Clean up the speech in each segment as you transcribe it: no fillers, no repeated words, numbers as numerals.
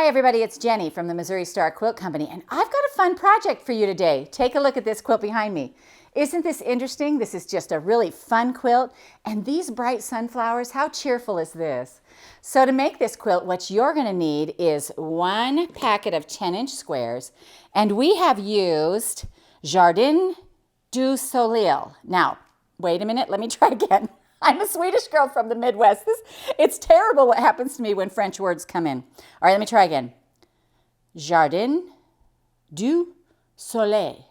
Hi everybody, it's Jenny from the Missouri Star Quilt Company, and I've got a fun project for you today. Take a look at this quilt behind me. Isn't this interesting? This is just a really fun quilt, and these bright sunflowers, how cheerful is this? So to make this quilt, what you're going to need is one packet of 10-inch squares, and we have used Jardin du Soleil. Now, wait a minute, let me try again. I'm a Swedish girl from the Midwest. It's terrible what happens to me when French words come in. All right, let me try again. Jardin du Soleil.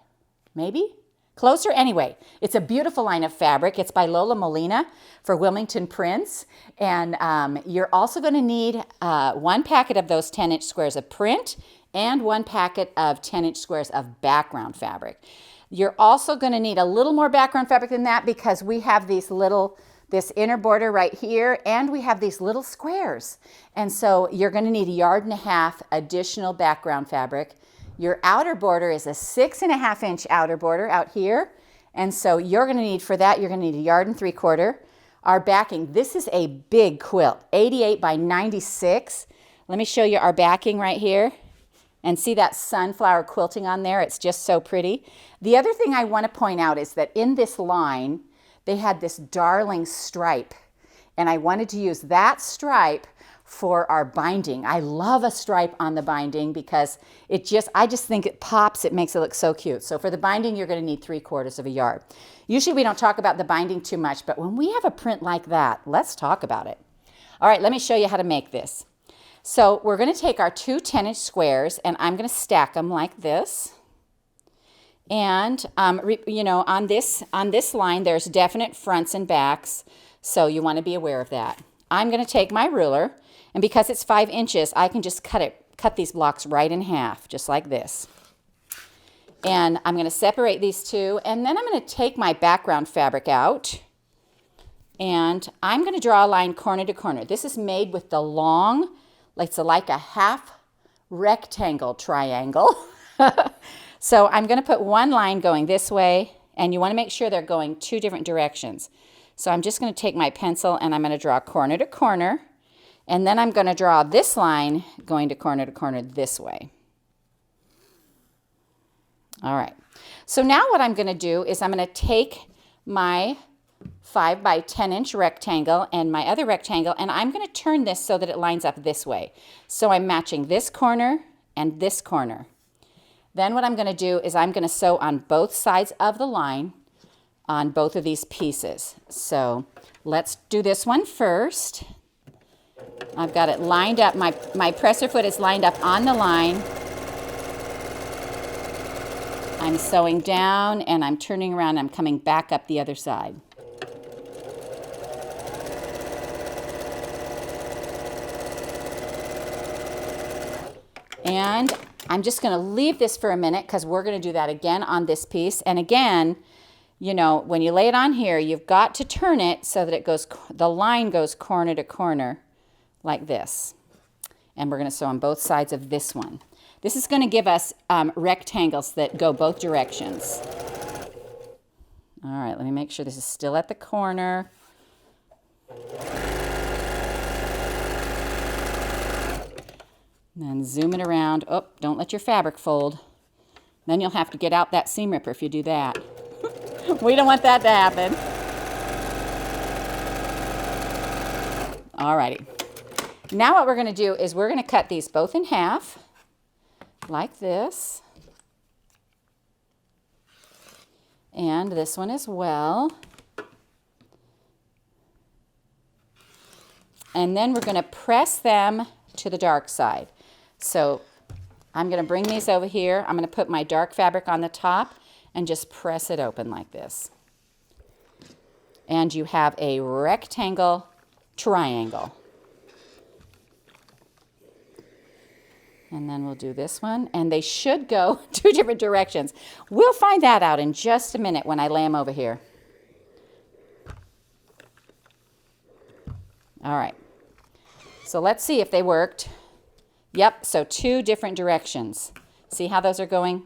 Maybe? Closer? Anyway, it's a beautiful line of fabric. It's by Lola Molina for Wilmington Prints. And you're also going to need one packet of those 10-inch squares of print and one packet of 10-inch squares of background fabric. You're also going to need a little more background fabric than that because we have this inner border right here, and we have these little squares. And so you're going to need 1.5 yards additional background fabric. Your outer border is a 6.5-inch outer border out here. And so you're going to need, for that, you're going to need 1.75 yards. Our backing, this is a big quilt, 88 by 96. Let me show you our backing right here. And see that sunflower quilting on there? It's just so pretty. The other thing I want to point out is that in this line, they had this darling stripe. And I wanted to use that stripe for our binding. I love a stripe on the binding because I just think it pops. It makes it look so cute. So for the binding, you're going to need 3/4 yards. Usually we don't talk about the binding too much, but when we have a print like that, let's talk about it. All right, let me show you how to make this. So we're going to take our two 10-inch squares, and I'm going to stack them like this. And, you know, on this line, there's definite fronts and backs, so you want to be aware of that. I'm going to take my ruler, and because it's 5 inches, I can just cut these blocks right in half, just like this. And I'm going to separate these two, and then I'm going to take my background fabric out, and I'm going to draw a line corner to corner. This is made with the long, it's like a half rectangle triangle. So I'm going to put one line going this way, and you want to make sure they're going 2 different directions. So I'm just going to take my pencil and I'm going to draw corner to corner, and then I'm going to draw this line going to corner this way. All right. So now what I'm going to do is I'm going to take my 5 by 10-inch rectangle and my other rectangle, and I'm going to turn this so that it lines up this way. So I'm matching this corner and this corner. Then what I'm going to do is I'm going to sew on both sides of the line on both of these pieces. So let's do this one first. I've got it lined up. My presser foot is lined up on the line. I'm sewing down and I'm turning around. I'm coming back up the other side. And I'm just going to leave this for a minute because we're going to do that again on this piece. And again, you know, when you lay it on here, you've got to turn it so that the line goes corner to corner like this. And we're going to sew on both sides of this one. This is going to give us rectangles that go both directions. All right, let me make sure this is still at the corner. And then zoom it around. Oh, don't let your fabric fold. Then you'll have to get out that seam ripper if you do that. We don't want that to happen. All righty. Now what we're going to do is we're going to cut these both in half, like this. And this one as well. And then we're going to press them to the dark side. So I'm going to bring these over here. I'm going to put my dark fabric on the top and just press it open like this. And you have a rectangle triangle. And then we'll do this one. And they should go 2 different directions. We'll find that out in just a minute when I lay them over here. All right. So let's see if they worked. Yep, so 2 different directions. See how those are going?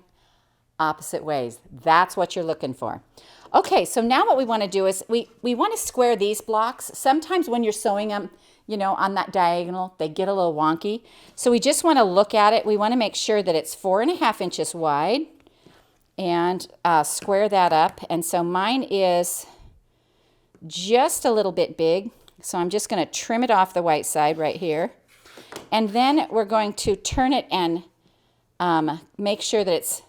Opposite ways. That's what you're looking for. Okay, so now what we want to do is we want to square these blocks. Sometimes when you're sewing them, you know, on that diagonal, they get a little wonky. So we just want to look at it. We want to make sure that it's 4.5 inches wide and square that up. And so mine is just a little bit big. So I'm just going to trim it off the white side right here. And then we're going to turn it and make sure that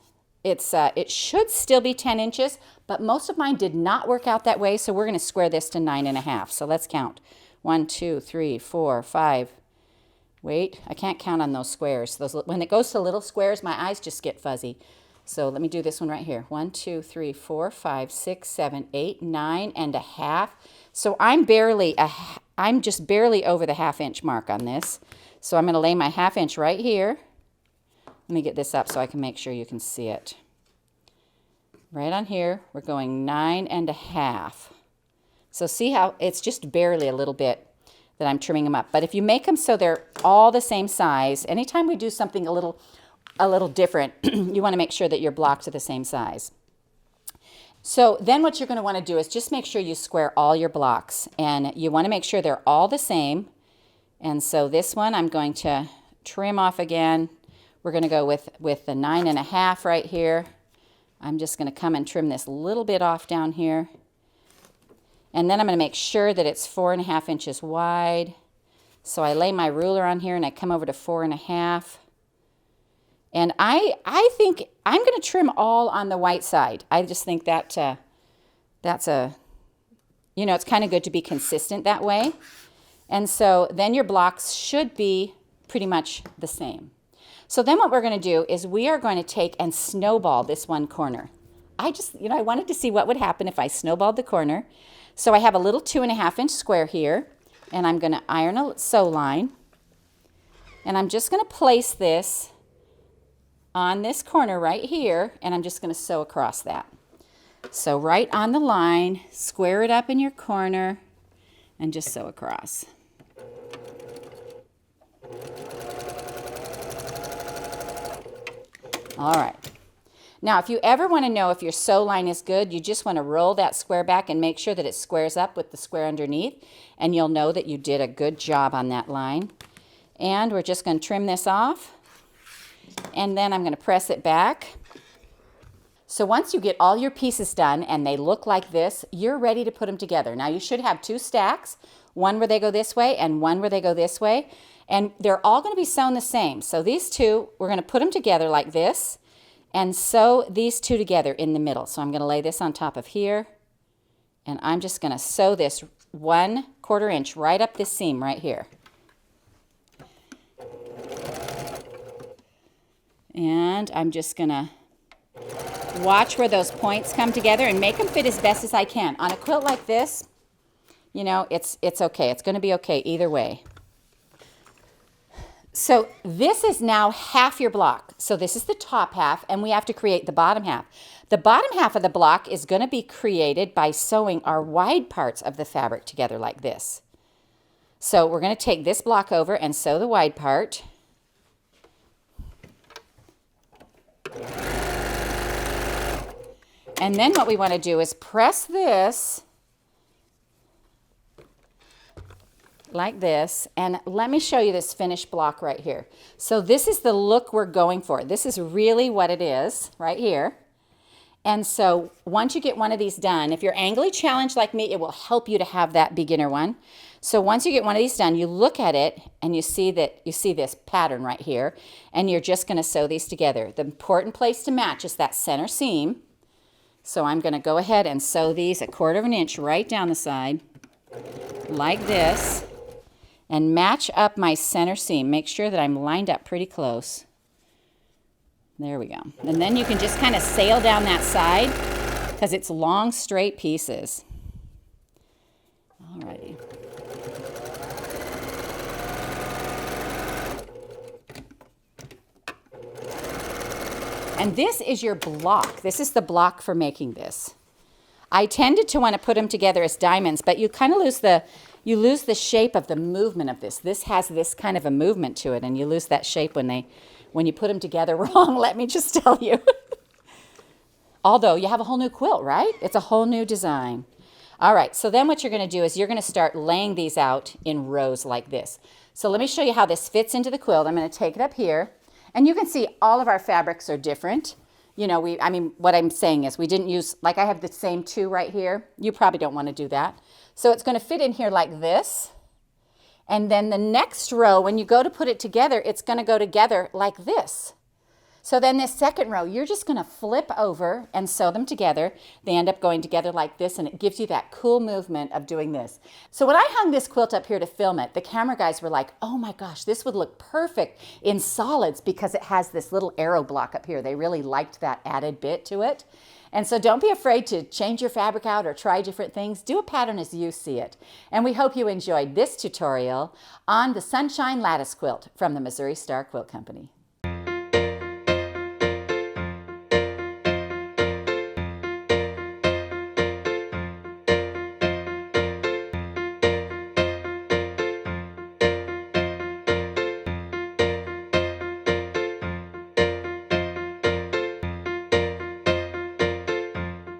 it should still be 10 inches, but most of mine did not work out that way. So we're going to square this to 9.5. So let's count. 1, 2, 3, 4, 5. Wait, I can't count on those squares. When it goes to little squares, my eyes just get fuzzy. So let me do this one right here. 1, 2, 3, 4, 5, 6, 7, 8, 9.5. So I'm just barely over the 1/2 inch mark on this. So I'm going to lay my 1/2 inch right here. Let me get this up so I can make sure you can see it. Right on here, we're going 9.5. So see how it's just barely a little bit that I'm trimming them up. But if you make them so they're all the same size, anytime we do something a little different, you want to make sure that your blocks are the same size. So then what you're going to want to do is just make sure you square all your blocks, and you want to make sure they're all the same. And so this one I'm going to trim off again. We're going to go with the 9.5 right here. I'm just going to come and trim this little bit off down here. And then I'm going to make sure that it's 4.5 inches wide. So I lay my ruler on here and I come over to 4.5. And I think I'm going to trim all on the white side. I just think that that's you know, it's kind of good to be consistent that way. And so then your blocks should be pretty much the same. So then what we're going to do is we are going to take and snowball this one corner. I wanted to see what would happen if I snowballed the corner. So I have a little 2.5 inch square here, and I'm going to iron a sew line. And I'm just going to place this on this corner right here, and I'm just going to sew across that. So right on the line, square it up in your corner, and just sew across. All right. Now, if you ever want to know if your sew line is good, you just want to roll that square back and make sure that it squares up with the square underneath, and you'll know that you did a good job on that line. And we're just going to trim this off, and then I'm going to press it back. So once you get all your pieces done and they look like this, you're ready to put them together. Now, you should have 2 stacks, one where they go this way and one where they go this way. And they're all going to be sewn the same. So these two, we're going to put them together like this and sew these two together in the middle. So I'm going to lay this on top of here, and I'm just going to sew this 1/4 inch right up this seam right here. And I'm just going to watch where those points come together and make them fit as best as I can. On a quilt like this, you know, it's okay. It's going to be okay either way. So this is now half your block. So this is the top half, and we have to create the bottom half. The bottom half of the block is going to be created by sewing our wide parts of the fabric together like this. So we're going to take this block over and sew the wide part. And then what we want to do is press this like this, and let me show you this finished block right here. So this is the look we're going for. This is really what it is right here. And so once you get one of these done, if you're angly challenged like me, it will help you to have that beginner one. So once you get one of these done, you look at it and you see this pattern right here, and you're just going to sew these together. The important place to match is that center seam. So I'm going to go ahead and sew these 1/4 inch right down the side like this, and match up my center seam. Make sure that I'm lined up pretty close. There we go. And then you can just kind of sail down that side because it's long, straight pieces. Alrighty. And this is your block. This is the block for making this. I tended to want to put them together as diamonds, but you kind of lose the shape of the movement of this. This has this kind of a movement to it, and you lose that shape when you put them together wrong, let me just tell you. Although you have a whole new quilt, right? It's a whole new design. All right, so then what you're going to do is you're going to start laying these out in rows like this. So let me show you how this fits into the quilt. I'm going to take it up here, and you can see all of our fabrics are different. You know, what I'm saying is we didn't use, like I have the same two right here. You probably don't want to do that. So it's going to fit in here like this. And then the next row, when you go to put it together, it's going to go together like this. So then this second row, you're just going to flip over and sew them together. They end up going together like this, and it gives you that cool movement of doing this. So when I hung this quilt up here to film it, the camera guys were like, oh my gosh, this would look perfect in solids because it has this little arrow block up here. They really liked that added bit to it. And so don't be afraid to change your fabric out or try different things. Do a pattern as you see it. And we hope you enjoyed this tutorial on the Sunshine Lattice Quilt from the Missouri Star Quilt Company.